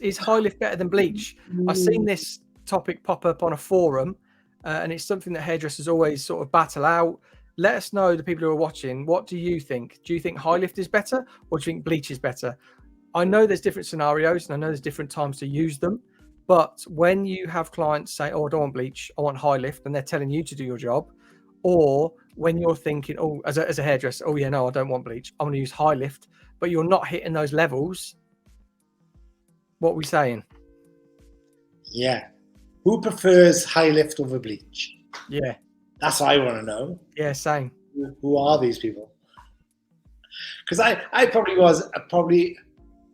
Is high lift better than bleach? I've seen this topic pop up on a forum, and it's something that hairdressers always sort of battle out. Let us know, the people who are watching, what do you think? Do you think high lift is better, or do you think bleach is better? I know there's different scenarios, and I know there's different times to use them. But when you have clients say, "Oh, I don't want bleach, I want high lift," and they're telling you to do your job, or when you're thinking, "Oh, as a hairdresser, oh yeah, no, I don't want bleach, I'm going to use high lift," but you're not hitting those levels, what are we saying? Yeah. Who prefers high lift over bleach? Yeah. That's what I want to know. Yeah, same. Who are these people? Because I probably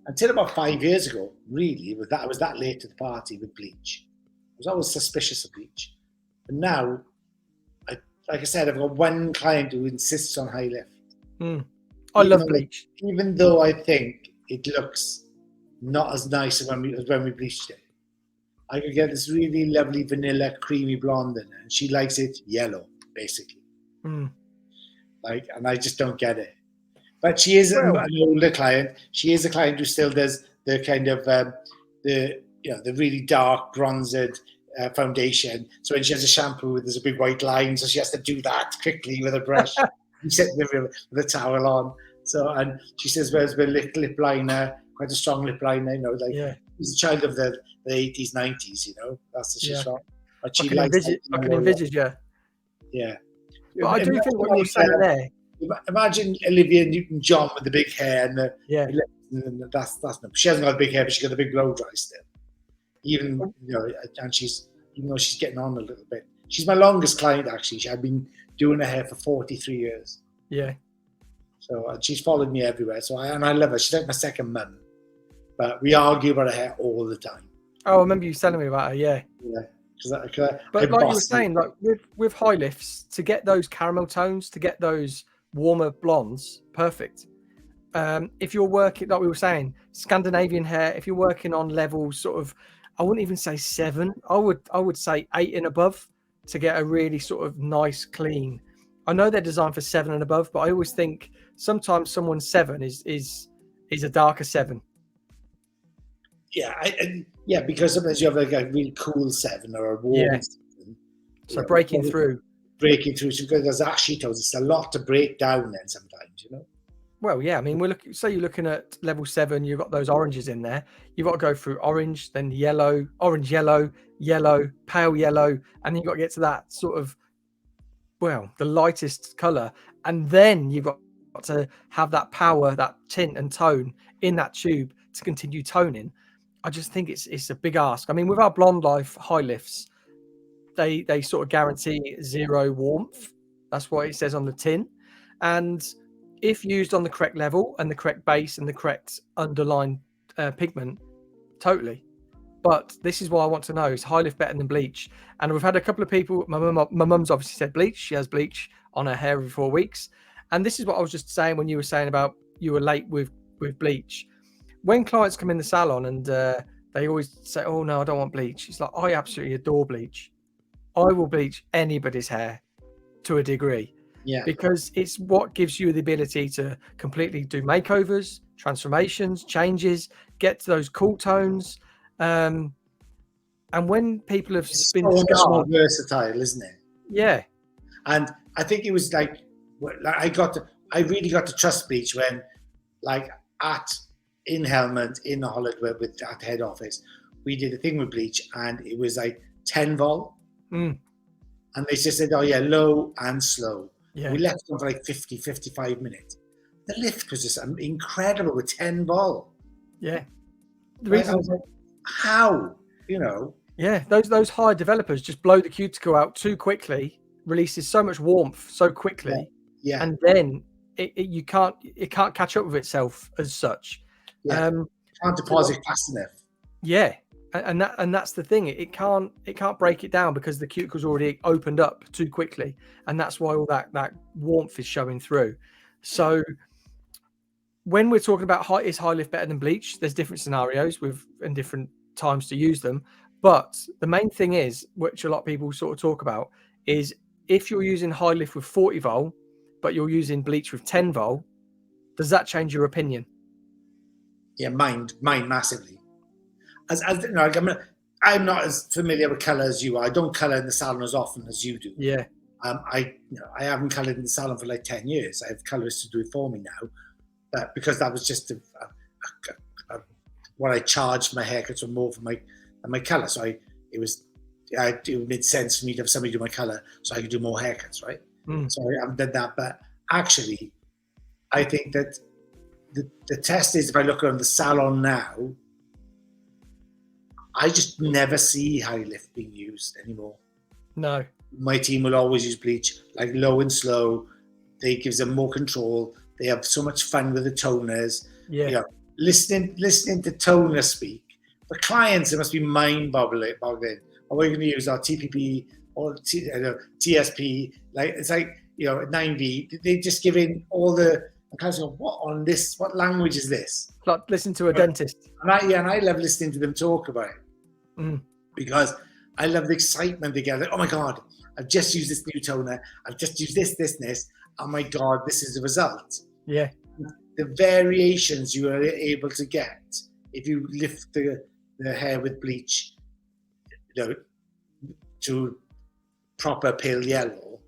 until about 5 years ago, really, I was that late to the party with bleach. I was always suspicious of bleach. But now, like I said, I've got one client who insists on high lift. I love bleach. Even though I think it looks not as nice as when we bleached it. I could get this really lovely vanilla, creamy blonde in it, and she likes it yellow, basically. And I just don't get it. But she is an older client. She is a client who still does the kind of the really dark bronzed foundation. So when she has a shampoo, there's a big white line, so she has to do that quickly with a brush. You sit there with a towel on. So and she says there's a lip liner, quite a strong lip liner. She's a child of the 80s, 90s. That's what she's from. But she I can envisage, yeah. Yeah. But I do think what you're saying there. Imagine Olivia Newton-John with the big hair and that's no. She hasn't got big hair, but she's got a big blow dry still. Even though she's getting on a little bit. She's my longest client actually. I've been doing her hair for 43 years. Yeah. So she's followed me everywhere. So I love her. She's like my second mum. But we argue about her hair all the time. Oh, I remember you telling me about her. Yeah. Yeah. But like you were saying, like with high lifts, to get those caramel tones, to get those warmer blondes, perfect. If you're working, like we were saying, Scandinavian hair, if you're working on levels sort of, I wouldn't even say 7, I would say 8 and above to get a really sort of nice clean. I know they're designed for 7 and above, but I always think sometimes someone's 7 is a darker 7. Yeah, because sometimes you have like a really cool 7 or a warm 7. So breaking through, because there's ashy tones. It's a lot to break down then sometimes, Well, yeah, I mean, say you're looking at level 7, you've got those oranges in there. You've got to go through orange, then yellow, orange, yellow, pale yellow, and then you've got to get to that sort of, the lightest color. And then you've got to have that power, that tint and tone in that tube to continue toning. I just think it's a big ask. I mean, with our Blonde Life high lifts, they sort of guarantee 0 warmth. That's what it says on the tin. And if used on the correct level and the correct base and the correct underlying pigment, totally. But this is what I want to know: is high lift better than bleach? And we've had a couple of people. My mum's obviously said bleach. She has bleach on her hair every 4 weeks. And this is what I was just saying when you were saying about you were late with bleach. When clients come in the salon and they always say, "Oh no, I don't want bleach," it's like, I absolutely adore bleach. I will bleach anybody's hair to a degree. Yeah. Because it's what gives you the ability to completely do makeovers, transformations, changes, get to those cool tones. And when people have been so much more versatile, isn't it? Yeah. And I think it was like I really got to trust bleach when, like, in Helmond, in the Hollywood at the head office, we did a thing with bleach and it was like 10 volt. And they just said, "Oh yeah, low and slow." Yeah. We left them for like 50, 55 minutes. The lift was just incredible with 10 volt. Yeah. The reason how, Yeah, those high developers just blow the cuticle out too quickly, releases so much warmth so quickly. Yeah. And then it can't catch up with itself as such. Yeah. Can't deposit fast enough. Yeah. And that's the thing. It can't break it down because the cuticle's already opened up too quickly, and that's why all that warmth is showing through. So when we're talking about is high lift better than bleach, there's different scenarios and different times to use them. But the main thing is, which a lot of people sort of talk about, is if you're using high lift with 40 volt, but you're using bleach with 10 volt, does that change your opinion? Yeah, mine massively. as you know, like I'm not as familiar with colour as you are. I don't colour in the salon as often as you do. Yeah. I haven't coloured in the salon for like 10 years. I have colourists to do it for me now, but because that was just what I charged for my haircuts or more for my colour. So it made sense for me to have somebody do my colour so I could do more haircuts, right? So I haven't done that, but actually, I think that the test is, if I look around the salon now, I just never see high lift being used anymore. No. My team will always use bleach, like low and slow. They gives them more control. They have so much fun with the toners. Yeah. You know, listening to toner speak. For clients, it must be mind-boggling. Are we going to use our TPP or TSP? Like, it's like, 9V. They just give in all the. And kind of go, what on this? What language is this? Like listen to a dentist. And I love listening to them talk about it because I love the excitement they get. Like, oh my God, I've just used this new toner. I've just used this. Oh my God, this is the result. Yeah. The variations you are able to get if you lift the hair with bleach, to proper pale yellow,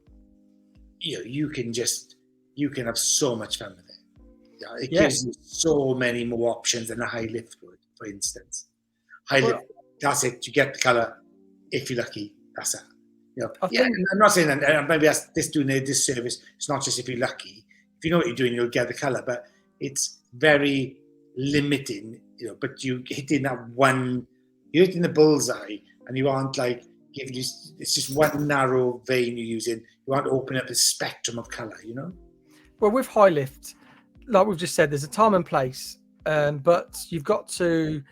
you can have so much fun with it. It gives you so many more options than a high lift would, for instance. High lift, that's it. You get the colour. If you're lucky, that's it. I'm not saying that maybe that's this doing a disservice. It's not just if you're lucky. If you know what you're doing, you'll get the colour. But it's very limiting. But you're hitting the bullseye, and you aren't like it's just one narrow vein you're using. You want to open up a spectrum of colour. Well, with high lift, like we've just said, there's a time and place, but you've got to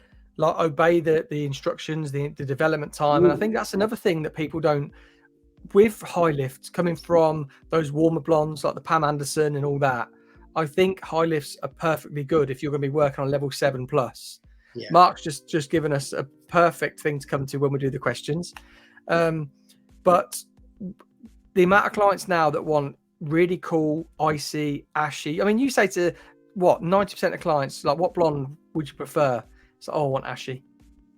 obey the instructions, the development time. And I think that's another thing that people don't, with high lift coming from those warmer blondes like the Pam Anderson and all that. I think high lifts are perfectly good if you're going to be working on level 7+. Yeah. Mark's just given us a perfect thing to come to when we do the questions. But the amount of clients now that want really cool, icy, ashy. I mean, you say to 90% of clients, like, what blonde would you prefer? It's like, I want ashy.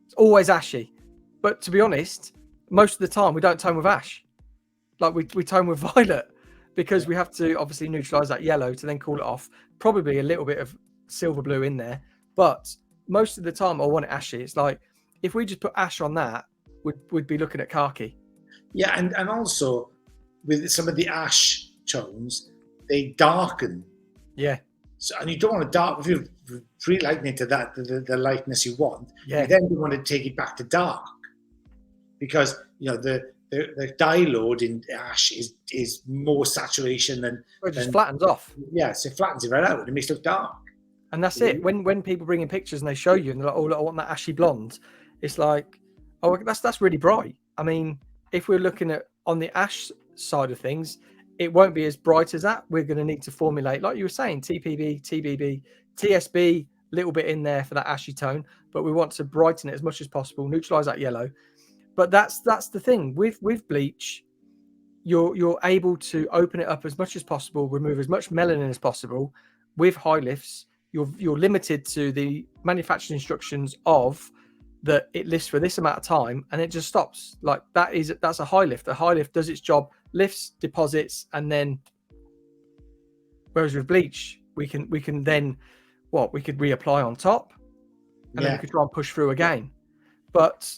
It's always ashy. But to be honest, most of the time we don't tone with ash. Like we tone with violet, because we have to obviously neutralize that yellow to then cool it off. Probably a little bit of silver blue in there, but most of the time I want it ashy. It's like, if we just put ash on that, we'd be looking at khaki. Yeah, and also with some of the ash tones, they darken. Yeah. So, and you don't want to dark if you pre-lighten it to that the lightness you want. Yeah. You then want to take it back to dark, because the dye load in ash is more saturation than. It just flattens off. Yeah, so it flattens it right out and it makes it look dark. And that's it. When people bring in pictures and they show you and they're like, oh, look, I want that ashy blonde. It's like, oh, that's really bright. I mean, if we're looking at on the ash side of things, it won't be as bright as that. We're going to need to formulate, like you were saying, TPB, TBB, TSB, little bit in there for that ashy tone, but we want to brighten it as much as possible, neutralize that yellow. But that's the thing with bleach. You're able to open it up as much as possible, remove as much melanin as possible. With high lifts, you're limited to the manufacturing instructions of that it lifts for this amount of time and it just stops. Like that's a high lift. A high lift does its job, lifts, deposits, and then. Whereas with bleach, we can then we could reapply on top, and then we could try and push through again. But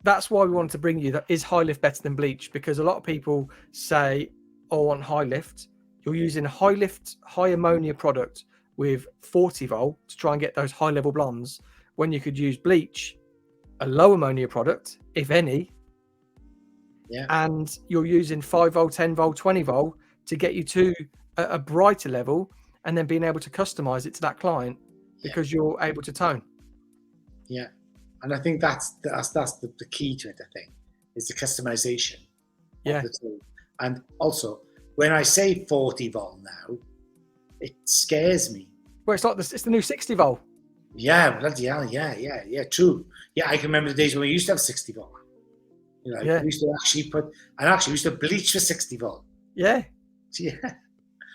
that's why we wanted to bring you that. Is high lift better than bleach? Because a lot of people say, oh, on high lift, you're using a high lift, high ammonia product with 40 volt to try and get those high level blondes, when you could use bleach, a low ammonia product, if any. Yeah. And you're using 5 volt, 10 volt, 20 volt to get you to a brighter level, and then being able to customize it to that client because you're able to tone. Yeah. And I think that's the key to it, I think, is the customization. Yeah. And also, when I say 40 volt now, it scares me. Well, it's the new 60 volt. Yeah, bloody hell, yeah, true. Yeah, I can remember the days when we used to have 60 volt. We used to actually used to bleach for 60 volt. Yeah. Yeah.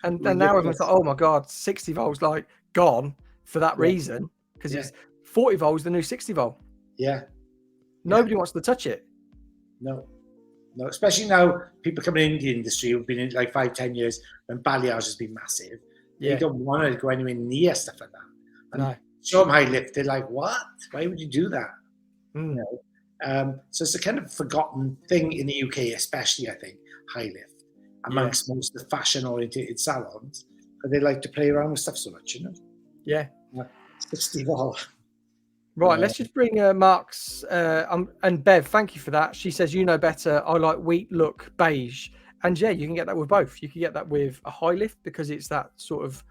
And now everyone's like, oh my God, 60 volts like gone for that reason, because it's 40 volts the new 60 volt. Yeah. Nobody wants to touch it. No. No, especially now people coming into the industry who've been in like 5-10 years when balayage has been massive. They Yeah. don't want to go anywhere near stuff like that. And No. show them high lift, they're like, what? Why would you do that? Mm. You know? So it's a kind of forgotten thing in the UK, especially, I think, high lift, amongst most of the fashion-oriented salons, because they like to play around with stuff so much, you know? Yeah. 60 volt. Right, let's just bring Mark's and Bev. Thank you for that. She says, "You know better. I like wheat look beige." And yeah, you can get that with both. You can get that with a high lift because it's that sort of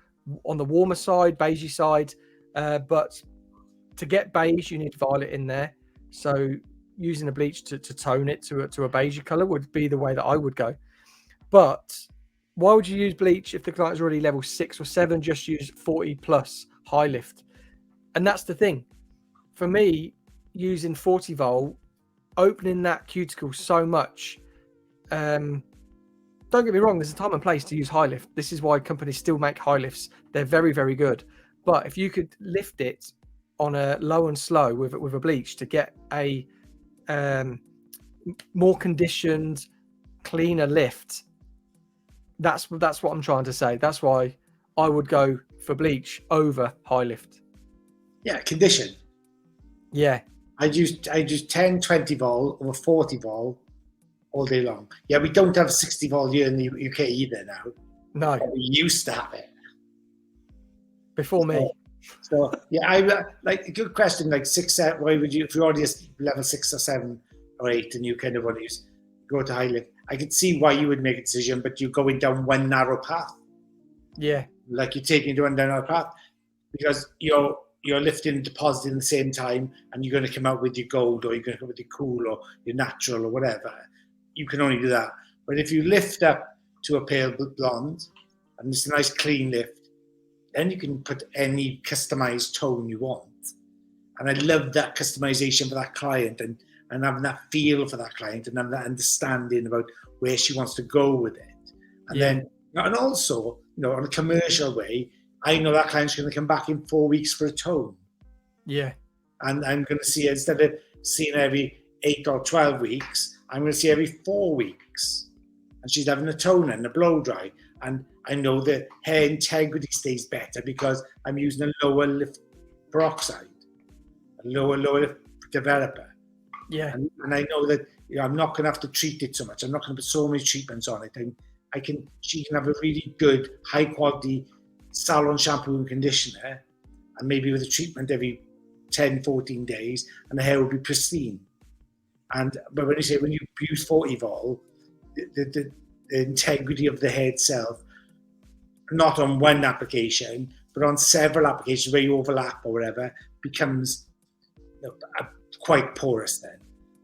on the warmer side, beigey side. But to get beige, you need violet in there. So using a bleach to tone it to a beigey color would be the way that I would go. But why would you use bleach if the client's already level 6 or 7? Just use 40 plus high lift, and that's the thing. For me, using 40 volt, opening that cuticle so much. Don't get me wrong, there's a time and place to use high lift. This is why companies still make high lifts. They're very, very good. But if you could lift it on a low and slow with a bleach to get a more conditioned, cleaner lift, that's what I'm trying to say. That's why I would go for bleach over high lift. Yeah, condition. Yeah. I use 10, 20 volt over 40 volt all day long. Yeah, we don't have 60 volt here in the UK either now. No. But we used to have it. Before me. So yeah, I like a good question. Like 6, 7. Why would you, if you're already level 6 or 7 or 8, and you kind of want to go to high lift? I could see why you would make a decision, but you're going down one narrow path. Yeah. Like you're taking it down one narrow path because you're lifting and depositing at the same time, and you're going to come out with your gold, or you're going to come with your cool, or your natural, or whatever. You can only do that. But if you lift up to a pale blonde, and it's a nice clean lift, then you can put any customized tone you want. And I love that customization for that client, and having that feel for that client, and having that understanding about where she wants to go with it. And then, and also, on a commercial way, I know that client's going to come back in 4 weeks for a tone. Yeah. And I'm going to see, instead of seeing every 8 or 12 weeks, I'm going to see every 4 weeks. And she's having a tone and a blow dry. And I know the hair integrity stays better because I'm using a lower lift peroxide, a lower lift developer. Yeah. And I know that I'm not going to have to treat it so much. I'm not going to put so many treatments on it. And she can have a really good, high quality salon shampoo and conditioner, and maybe with a treatment every 10, 14 days, and the hair will be pristine. But when you use 40 vol, the integrity of the hair itself, not on one application, but on several applications where you overlap or whatever, becomes quite porous then.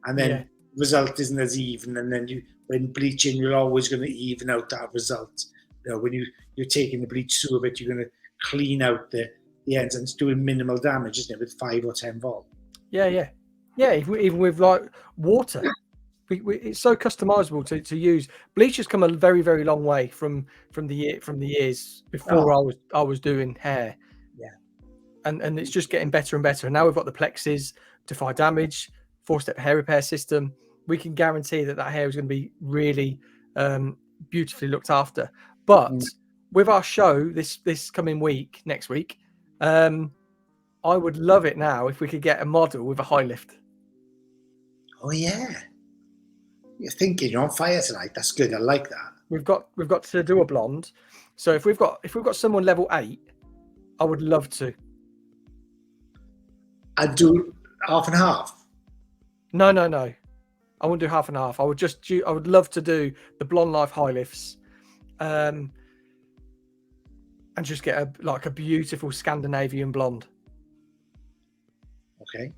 And then the result isn't as even, and then when bleaching, you're always going to even out that result. When you're taking the bleach through a bit, you're going to clean out the ends, and it's doing minimal damage, isn't it, with 5 or 10 volt? Yeah. Even with like water, it's so customizable to use. Bleach has come a very, very long way from the years before I was doing hair. Yeah. And it's just getting better and better. And now we've got the plexes, defy damage, 4-step hair repair system. We can guarantee that hair is going to be really beautifully looked after. But with our show this coming week, next week, I would love it now if we could get a model with a high lift. Oh yeah, you're thinking you're on fire tonight. That's good. I like that. We've got to do a blonde. So if we've got someone level 8, I would love to. I'd do half and half. No. I wouldn't do half and half. I would love to do the Blonde Life high lifts, and just get a beautiful Scandinavian blonde. Okay.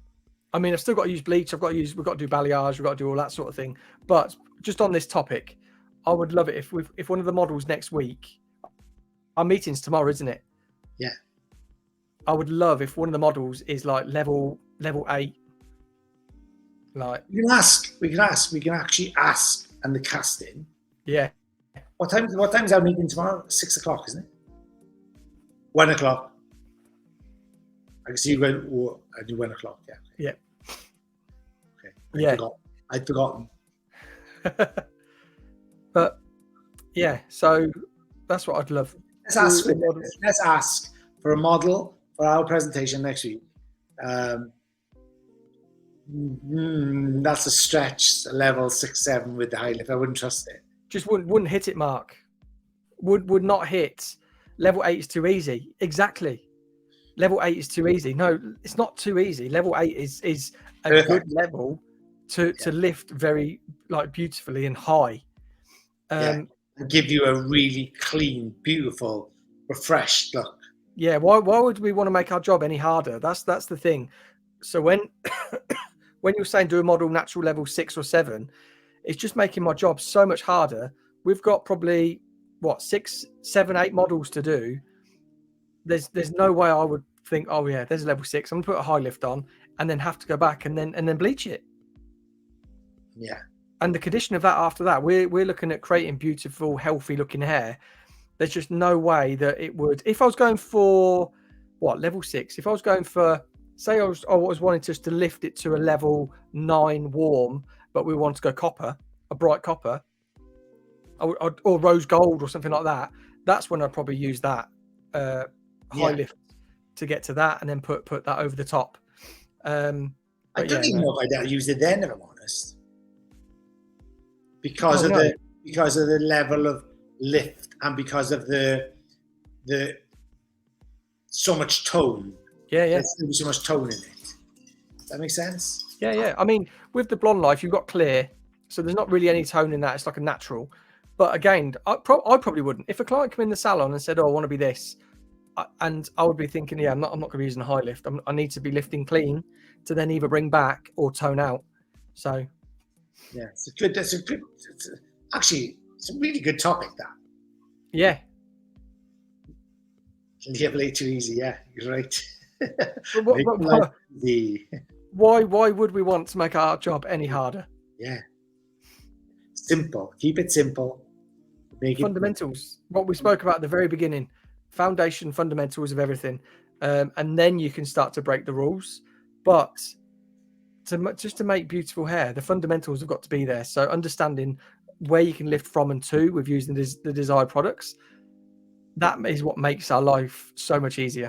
I mean, I've still got to use bleach. We've got to do balayage. We've got to do all that sort of thing. But just on this topic, I would love it if one of the models next week, our meeting's tomorrow, isn't it? Yeah. I would love if one of the models is like level 8. Like we can actually ask, and the casting. Yeah. What time's our meeting tomorrow? 6 o'clock, isn't it? 1 o'clock. I can see you going. I do 1 o'clock. Yeah. Yeah. Yeah. I'd forgotten. But yeah, so that's what I'd love. Let's ask for a model for our presentation next week. That's a stretch, level 6-7 with the high lift. I wouldn't trust it. Just wouldn't hit it, Mark. Would not hit. Level 8 is too easy. Exactly. Level 8 is too easy. No, it's not too easy. Level 8 is a Perfect. good level to lift very like beautifully and high. And give you a really clean, beautiful, refreshed look. Yeah, why would we want to make our job any harder? That's the thing. So when when you're saying do a model natural level 6 or 7, it's just making my job so much harder. We've got probably 6, 7, 8 models to do. There's no way I would think, oh yeah, there's a level 6. I'm gonna put a high lift on and then have to go back and then bleach it. Yeah. And the condition of that after that, we're looking at creating beautiful, healthy looking hair. There's just no way that it would. If I was going for level 6, if I was going for, say I was wanting just to lift it to a level 9 warm, but we want to go copper, a bright copper, or rose gold or something like that, that's when I'd probably use that high lift to get to that and then put that over the top. I don't even know if I'd use it then, if I'm honest, because of the level of lift and because of the so much tone. There's so much tone in it. Does that make sense? I mean, with the blonde life, you've got clear, so there's not really any tone in that. It's like a natural. But again, I probably wouldn't. If a client came in the salon and said, "Oh, I want to be this," and I would be thinking, "Yeah, I'm not going to be using a high lift. I need to be lifting clean to then either bring back or tone out." So, yeah, actually, it's a really good topic. That. Yeah. Level 8 too easy. Yeah, you're right. Why would we want to make our job any harder? Yeah. Simple. Keep it simple. Make fundamentals. What we spoke about at the very beginning. Foundation, fundamentals of everything. And then you can start to break the rules. But just to make beautiful hair, the fundamentals have got to be there. So understanding where you can lift from and to with using the desired products, that is what makes our life so much easier.